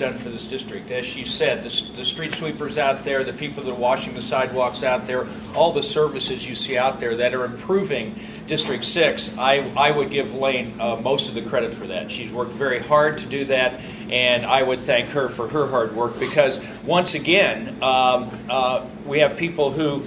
done for this district. As she said, the street sweepers out there, the people that are washing the sidewalks out there, all the services you see out there that are improving District 6, I would give Lane most of the credit for that. She's worked very hard to do that, and I would thank her for her hard work because, once again, we have people who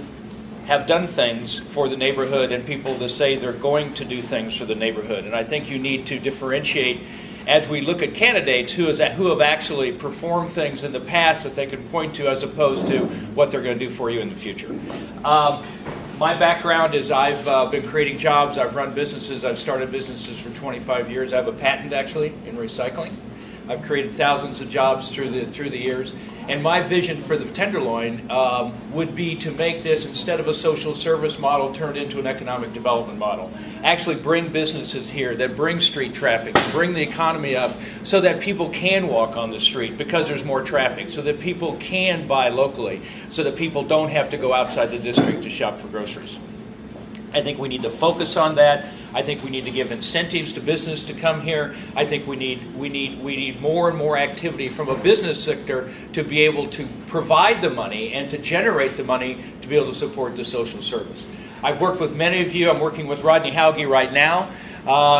have done things for the neighborhood and people that say they're going to do things for the neighborhood. And I think you need to differentiate as we look at candidates who have actually performed things in the past that they can point to as opposed to what they're going to do for you in the future. My background is I've been creating jobs, I've run businesses, I've started businesses for 25 years. I have a patent actually in recycling. I've created thousands of jobs through the years. And my vision for the Tenderloin would be to make this, instead of a social service model, turned into an economic development model. Actually bring businesses here that bring street traffic, bring the economy up so that people can walk on the street because there's more traffic, so that people can buy locally, so that people don't have to go outside the district to shop for groceries. I think we need to focus on that. I think we need to give incentives to business to come here. I think we need more and more activity from a business sector to be able to provide the money and to generate the money to be able to support the social service. I've worked with many of you. I'm working with Rodney Hauge right now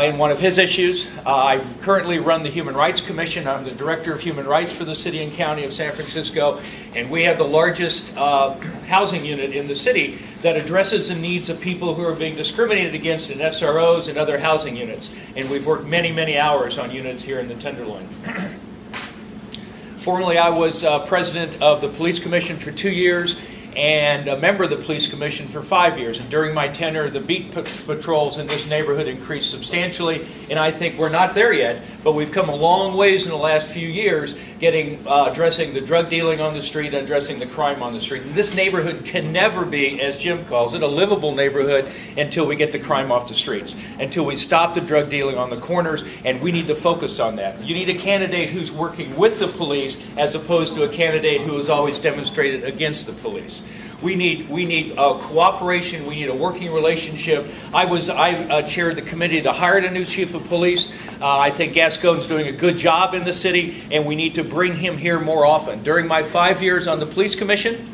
in one of his issues. I currently run the Human Rights Commission. I'm the Director of Human Rights for the City and County of San Francisco, and we have the largest housing unit in the city that addresses the needs of people who are being discriminated against in SROs and other housing units. And we've worked many, many hours on units here in the Tenderloin. Formerly, I was president of the Police Commission for 2 years and a member of the Police Commission for 5 years. And during my tenure, the beat patrols in this neighborhood increased substantially. And I think we're not there yet, but we've come a long ways in the last few years addressing the drug dealing on the street, addressing the crime on the street. And this neighborhood can never be, as Jim calls it, a livable neighborhood until we get the crime off the streets, until we stop the drug dealing on the corners, and we need to focus on that. You need a candidate who's working with the police as opposed to a candidate who has always demonstrated against the police. We need cooperation. We need a working relationship. I chaired the committee that hired a new chief of police. I think Gascon's doing a good job in the city, and we need to bring him here more often. During my 5 years on the police commission,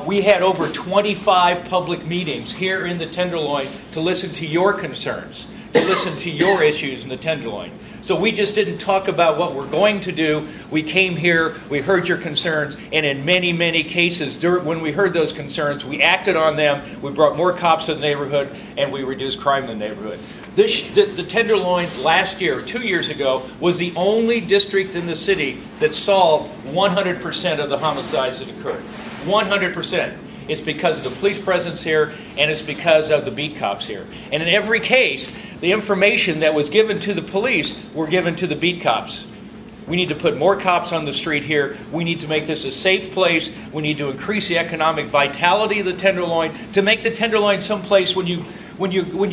we had over 25 public meetings here in the Tenderloin to listen to your concerns, to listen to your issues in the Tenderloin. So we just didn't talk about what we're going to do. We came here, we heard your concerns, and in many, many cases, when we heard those concerns, we acted on them, we brought more cops to the neighborhood, and we reduced crime in the neighborhood. The Tenderloin last year, 2 years ago, was the only district in the city that solved 100% of the homicides that occurred. 100%. It's because of the police presence here, and it's because of the beat cops here. And in every case, the information that was given to the police were given to the beat cops. We need to put more cops on the street here. We need to make this a safe place. We need to increase the economic vitality of the Tenderloin, to make the Tenderloin someplace when you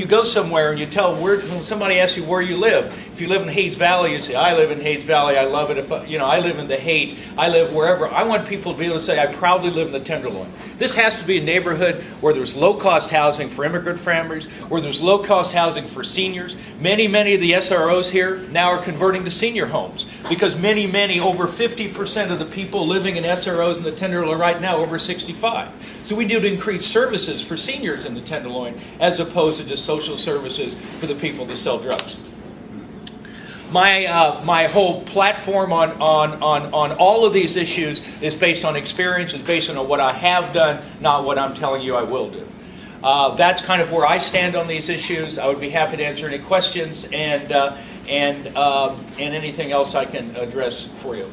go somewhere and when somebody asks you where you live. If you live in Hayes Valley, you say, I live in Hayes Valley, I love it. I live in the Haight, I live wherever. I want people to be able to say, I proudly live in the Tenderloin. This has to be a neighborhood where there's low-cost housing for immigrant families, where there's low-cost housing for seniors. Many of the SROs here now are converting to senior homes because many, over 50% of the people living in SROs in the Tenderloin right now are over 65. So we need to increase services for seniors in the Tenderloin as opposed to just social services for the people that sell drugs. My whole platform on all of these issues is based on experience, is based on what I have done, not what I'm telling you I will do. That's kind of where I stand on these issues. I would be happy to answer any questions and anything else I can address for you.